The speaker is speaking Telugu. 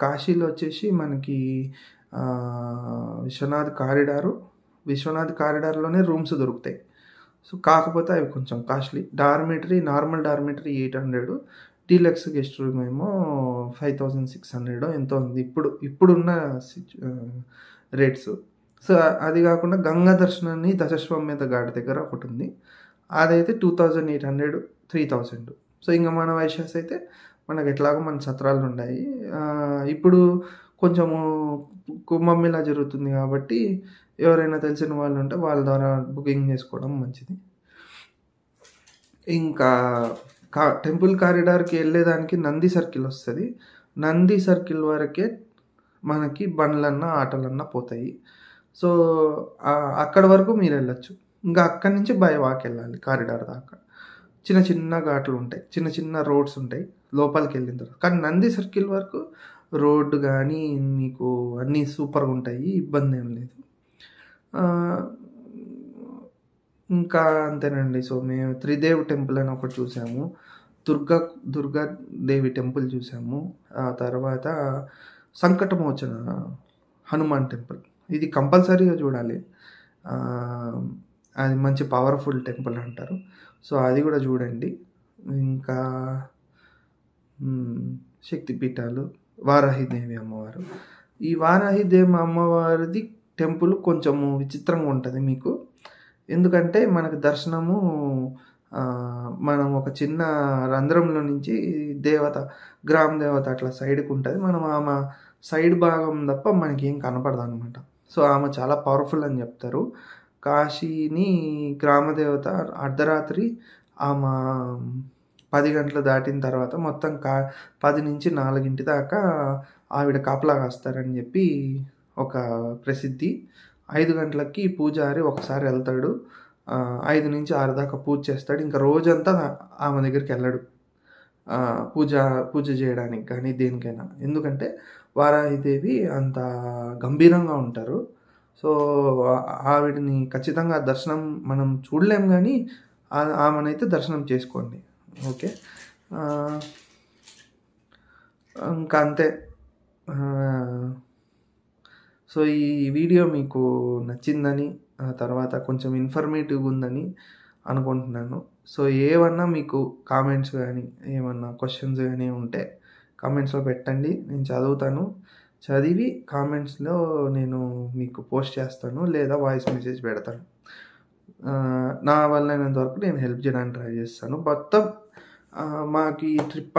కాశీలో వచ్చేసి మనకి విశ్వనాథ్ కారిడార్‌లోనే రూమ్స్ దొరుకుతాయి. సో, కాకపోతే అవి కొంచెం costly. Normal dormitory 800, deluxe guest room ఏమో 5600 ఎంతో ఉంది. ఇప్పుడున్న రేట్స్. సో, అది గాకుండా గంగా దర్శన్ అని దశాశ్వమేధ ఘాట్ దగ్గర ఒకటుంది. అదైతే 2800, 3000. సో, ఇంక మన వైశాస్ అయితే మనకెట్లాగో మన సత్రాలుండాయి. ఇప్పుడు కొంచెము కుంభమేళా జరుగుతుంది గాబట్టి, ఎవరైనా తెలిసిన వాళ్ళుంటే వాళ్ళ ద్వారా బుకింగ్ జేసుకోవడం మంచిది. ఇంకా టెంపుల్ కారిడార్‌కి యెళ్ళేదానికి నంది సర్కిల్ ఒస్తది. నంది సర్కిల్ వరకే మనకి బండ్లన్నా, ఆటోలన్నా పోతాయి. సో, అక్కడి వరకు మీరెళ్ళొచ్చు. ఇంకా అక్కడి నుంచి బై వాక్ యెళ్ళాలి కారిడార్ దాకా. చిన్న ఘాట్లుంటాయి. చిన్న రోడ్స్ ఉంటాయి లోపలికెళ్ళిన తర్వాత. కానీ నంది సర్కిల్ వరకు రోడ్డు గానీ, మీకు అన్నీ సూపర్‌గుంటాయి. ఇబ్బందేం లేదు. ఇంకా అంతేనండి. సో, మేము త్రిదేవ్ టెంపుల్ అని ఒకటి చూసాము. దుర్గాదేవి టెంపుల్ చూసాము. ఆ తర్వాత సంకటమోచన హనుమాన్ టెంపుల్. ఇది కంపల్సరీగా చూడాలి. అది మంచి పవర్‌ఫుల్ టెంపుల్ అంటారు. సో, అది గూడా చూడండి. ఇంకా శక్తిపీఠాలు, వారాహిదేవి అమ్మవారు. ఈ వారాహిదేవి అమ్మవారిది టెంపుల్ కొంచెము విచిత్రంగా ఉంటది మీకు. ఎందుకంటే మనకు దర్శనము మనం ఒక చిన్న రంధ్రంలో నుంచి గ్రామ దేవత అట్లా సైడ్‌కుంటది. మనం ఆమె సైడ్ భాగం తప్ప మనకేం కనపడదనమాట. సో, ఆమె చాలా పవర్‌ఫుల్ అని చెప్తారు. కాశీని గ్రామదేవత అర్ధరాత్రి ఆమె 10 గంటలు దాటిన తర్వాత మొత్తం 10-4 దాకా ఆవిడ కాపలా కాస్తారని చెప్పి ఒక ప్రసిద్ధి. 5 గంటలకి పూజారి ఒకసారి వెళ్తాడు. 5-6 దాకా పూజ చేస్తాడు. ఇంకా రోజంతా ఆమె దగ్గరికెళ్ళడు. పూజ చేయడానికి కానీ దేనికైనా. ఎందుకంటే వారాహిదేవి అంత గంభీరంగా ఉంటారు. సో, ఆవిడని ఖచ్చితంగా దర్శనం మనం చూడలేం గానీ ఆమెనైతే దర్శనం చేసుకోండి. ఓకే. ఇంకా అంతే. సో, ఈ వీడియో మీకు నచ్చిందని, తర్వాత కొంచెం ఇన్ఫర్మేటివ్‌గా ఉందని అనుకుంటున్నాను. సో, ఏమన్నా మీకు కామెంట్స్ గానీ, ఏమన్నా క్వెషన్స్ గానీ ఉంటే కామెంట్స్‌లో పెట్టండి. నేను చదువుతాను. చదివి కామెంట్స్‌లో నేను మీకు పోస్ట్ చేస్తాను. లేదా వాయిస్ మెసేజ్ పెడతాను. నా వల్లైనంత వరకు నేను హెల్ప్ చేయడానికి ట్రై చేస్తాను. మొత్తం మాకు ఈ ట్రిప్